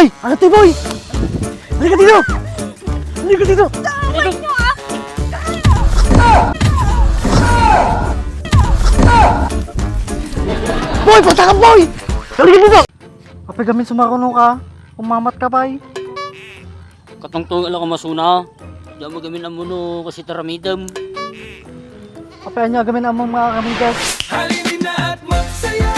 Boy! Ano to, boy? Halika dito! Halika dito! Tawag nyo ah! Boy! Punta ka, boy! Halika dito! Kapag gamin sumakunong ka, umamat ka, bay. Katungtong alam ko masuna. Diyan mo gamin ang muno kasi taramidam. Kapag nyo gamin ang mga kamigas. Halinin na at magsaya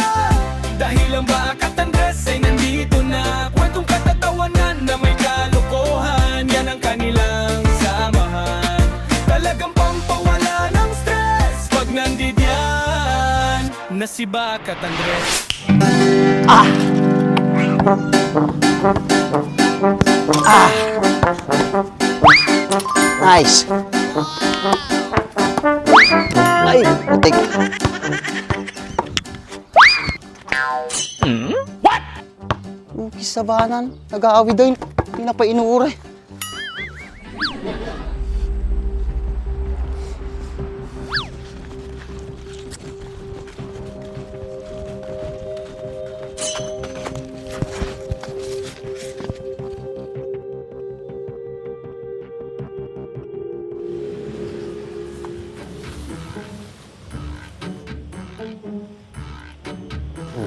dahil ang Bakat Andres ay nandito na. Kwentong katatawanan na may kalokohan, yan ang kanilang samahan. Talagang pampawala ng stress pag nandidyan na si Bakat Andres. Nice. Ay, putik. What? Kisabanan. Nag-aawi daw yun. Hindi na pa inuure.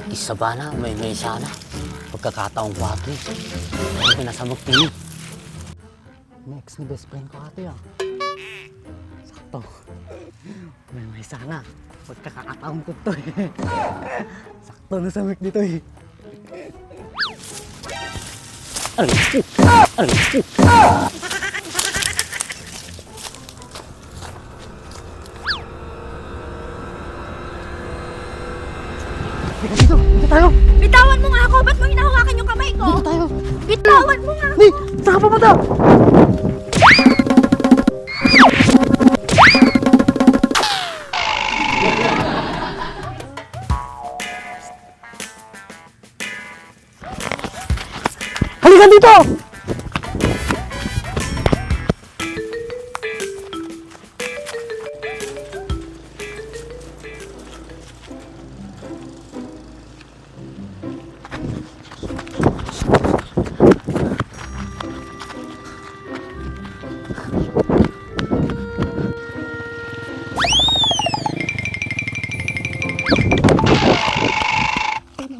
Isa ba na? May sana. Pagkakataong 4. Hindi na sa magpili. Next ni best friend ko ate ah. Sakto. May sana. Pagkakataon ko to eh. Sakto na sa mic dito eh. Dito tayo! Bitawan mo nga ako! Ba't mo hinahawakan yung kamay ko? Dito tayo! Bitawan mo nga! Ni! Saan ka pumunta? Halika dito!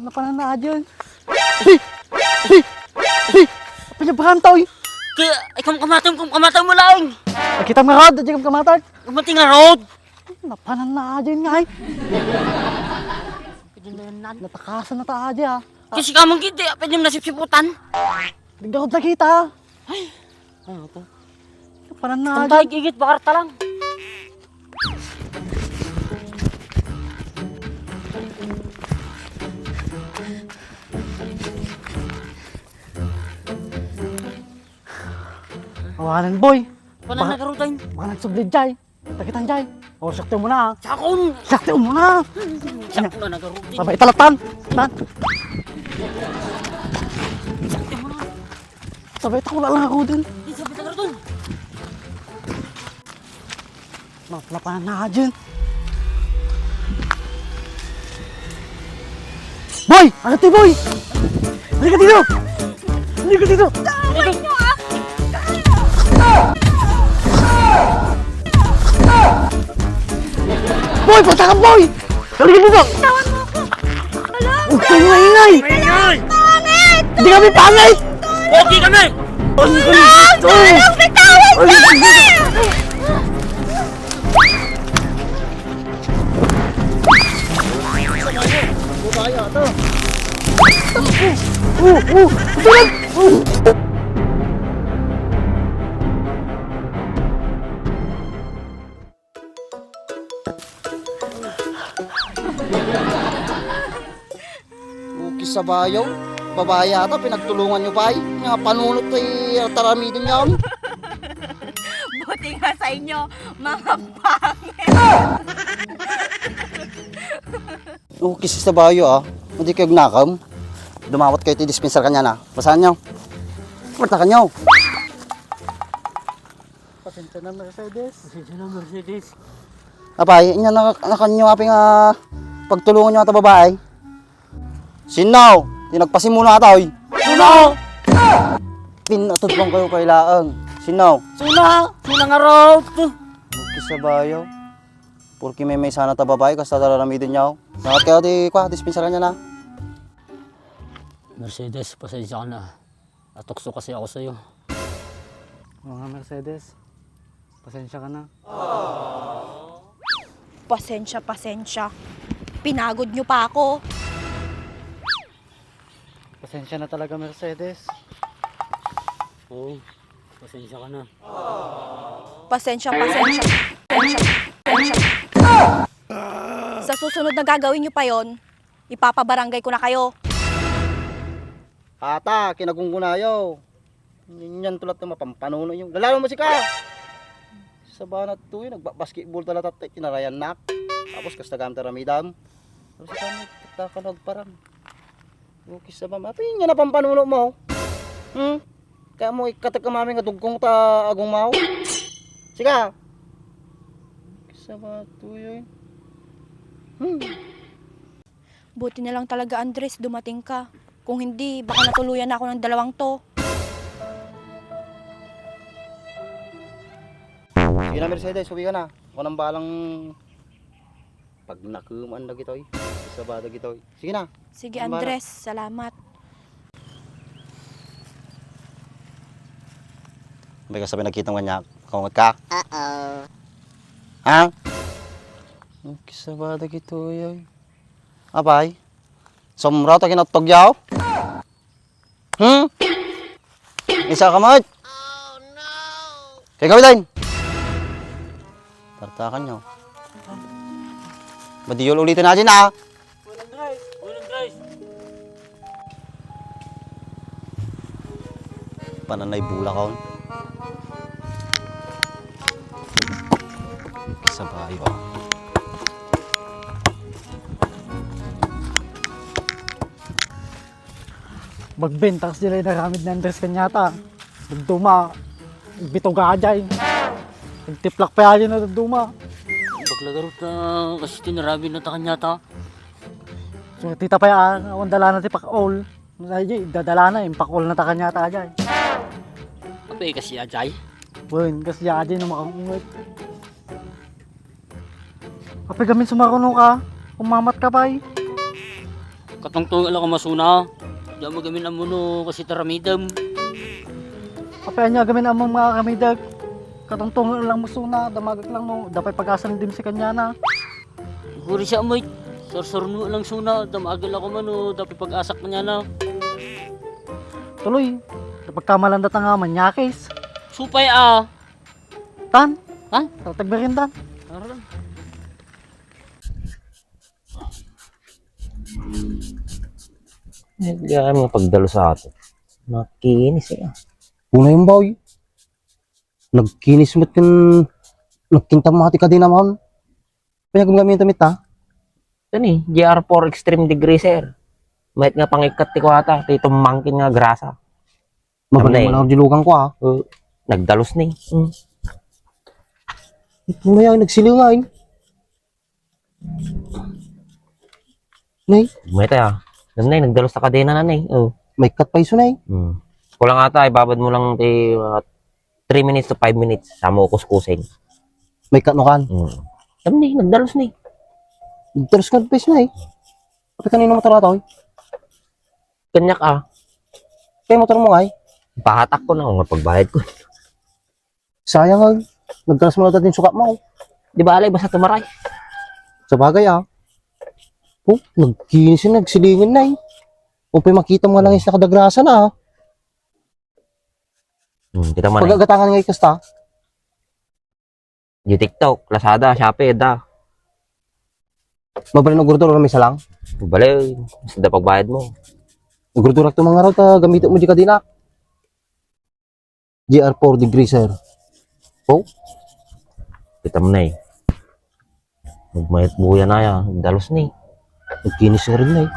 Napanana dyan. Pinyabahan tao eh. Kaya, ikaw kamatay mo lang. Kita mo nga rod, dyan ka kamatay. Kumating nga road. Napanana dyan nga eh. Natakasan na tayo dyan ah. Kasi kamang kita, pwede mo nasipsiputan. Bigla ko nakita. Ano to? Napanana Ang dyan. dahig igit, bakarta lang. Awalan boy. Paano nagarutan? Baka nagsublid dyan. Takitan dyan. O, sakto mo na ah. Sakon! Sakto mo na. Sakon na nagarutan. Sabay talatan. Tan. Sakon mo na. Sabay takula lang ako din. Di sabi nagarutan. Napanana dyan. Boy! Ano to boy? Halika dito! Halika dito! Tawag nyo ah! Boy! Punta ka boy! Halika dito! Bitawan mo ako! Alam! Huwag kayong maingay! Maingay! Pangit! Hindi kami pangit! Okay kami! Alam! Bitawan mo ako! Ukis sa bayaw. Babae yata, pinagtulungan nyo ba? Nga panunot ay taramidin niya kami. Buti nga sa inyo, mga pangit! Ukis sa bayo ah. Hindi kayo gnakam. Dumawat kayo dispenser kanya na. Basahan nyo. Marta kanyo. Pasensya na Mercedes. Pasensya na, Mercedes. Apay, inya na kanyo aping pagtulungan nyo ata babae. Sinaw, tinagpasimula ata oy. Suno! Pinatod lang kayo kay Laang. Sinaw? Suna! Suna nga raw! Okay sa bayo. Porque may sana ta babae, kasta dararamidin niya ako. Nakat kayo di kwa, dispensar ka niya na. Mercedes, pasensya ka na. Natukso kasi ako sa'yo. Mga Mercedes, pasensya ka na. Pasensya, pasensya. Pinagod nyo pa ako. Pasensya na talaga, Mercedes. Oo, pasensya ka na. Pasensya, pasensya. Pasensya, pasensya. Sa susunod na gagawin nyo pa yon, ipapabarangay ko na kayo. Ata, kinagunggunayo. Yan tulat na mapampanuno yung. Lalaro mo si ka! Sa banat to yun, nagbasketball talaga tayo, kinarayan nak. Tapos kasta gamit ramidam. Pero sa kanya, takanag parang. Okay sa mama, apin nga na pampanuno mo. Kaya mo ikatag ka mami nga dugkong ta agong mau. Sika! Sa banat to yun. Buti na lang talaga, Andres, dumating ka. Kung hindi, baka natuluyan na ako ng dalawang to. Sige na Mercedes, uwi ka na. Ako nang balang pag nakuman na gitoy. Sa bada gitoy. Sige na. Sige, Ang Andres, salamat. May kasabi nakita mo kanya. Kaungat ka? Ha? Sa bada gitoy. Abay. Somra ta kinatog yaw? Isa ka mat? Oh no! Kaya gawin din. Tartakan nyo. Madiyol ulitin natin ah. Walang guys! Pananay bula kaon. Sa bayo ah. Magbenta kasi sila yung naramid na Andres Kanyata. Nagduma, bitog ajay. Nagtiplak pa yan na nagduma. Baglagarot na kasi tinarabi na takan yata. So tita pa yan, awan dala na ti pakol. Dadala na, yung pakol na ta Kanyata ajay. Ape kasi ajay. Buwan, kasi ajay na makangungit. Kapag gamin sumaruno ka, umamat ka pa eh. Katungtong alam ka masuna. Diyan mo gamin ang muno kasi taramidam. Kapag niya gamin ang mga kamidag. Katungtong lang mo suna, damagak lang mo. Dapat pag-asan din si kanya na. Guri siya moy. Sarsaruno lang suna. Damagal ako mano. Dapat pag-asak na niya na. Tuloy, kapag kamalanda ta nga manyakis. Supay ah. Tan, Ha? tatag na rin tan. Aram. Hindi kami pagdalo sa ato. Nakikinis eh. Una yung boy. Nagkinis mo't yung nagkintamati ka din naman. Pinagamagamit tamit ha. Ito ni, GR4 Extreme Degree sir. Mahit nga pangikat ti ko ata. Ito mangkin nga grasa. Magaling Tamlay. mo na dilugan ko ha. Nagdalos ni. Mamaya nagsilingain. Nay, Mahit ah. Nanay, nagdalos sa kadena nanay. may cut pa iso nay. Kulang ata, ibabad mo lang 3 minutes to 5 minutes. Sama ko kuskusin. May cut no kan. Tamni, nagdalos ni. Terus ka pa iso nay. Kapag kanino motor ato? Kanyak ah. Kaya motor mo ay. Pahatak ko na kung pagbayad ko. Sayang ay. Nagkalas mo na dating sukat mo. Di ba alay, basta tumaray. Sa bagay ah. Oh, nagkinis yun, nagsilingin na eh. Kung pa makita mo nga lang is nakadagrasa na ah. Kita mo na. Pagagatangan nga ikasta. Yung TikTok, Lazada, Shopee, da. Mabalin ng gurdura may salang. Balay, basta pagbayad mo. Gurdura ito mga raw ta gamitin mo di ka din ah. GR4 degree sir. Oh, Kita mo na eh. Magmayat buya na yan. Dalos na eh. nagkinis nga rin na eh.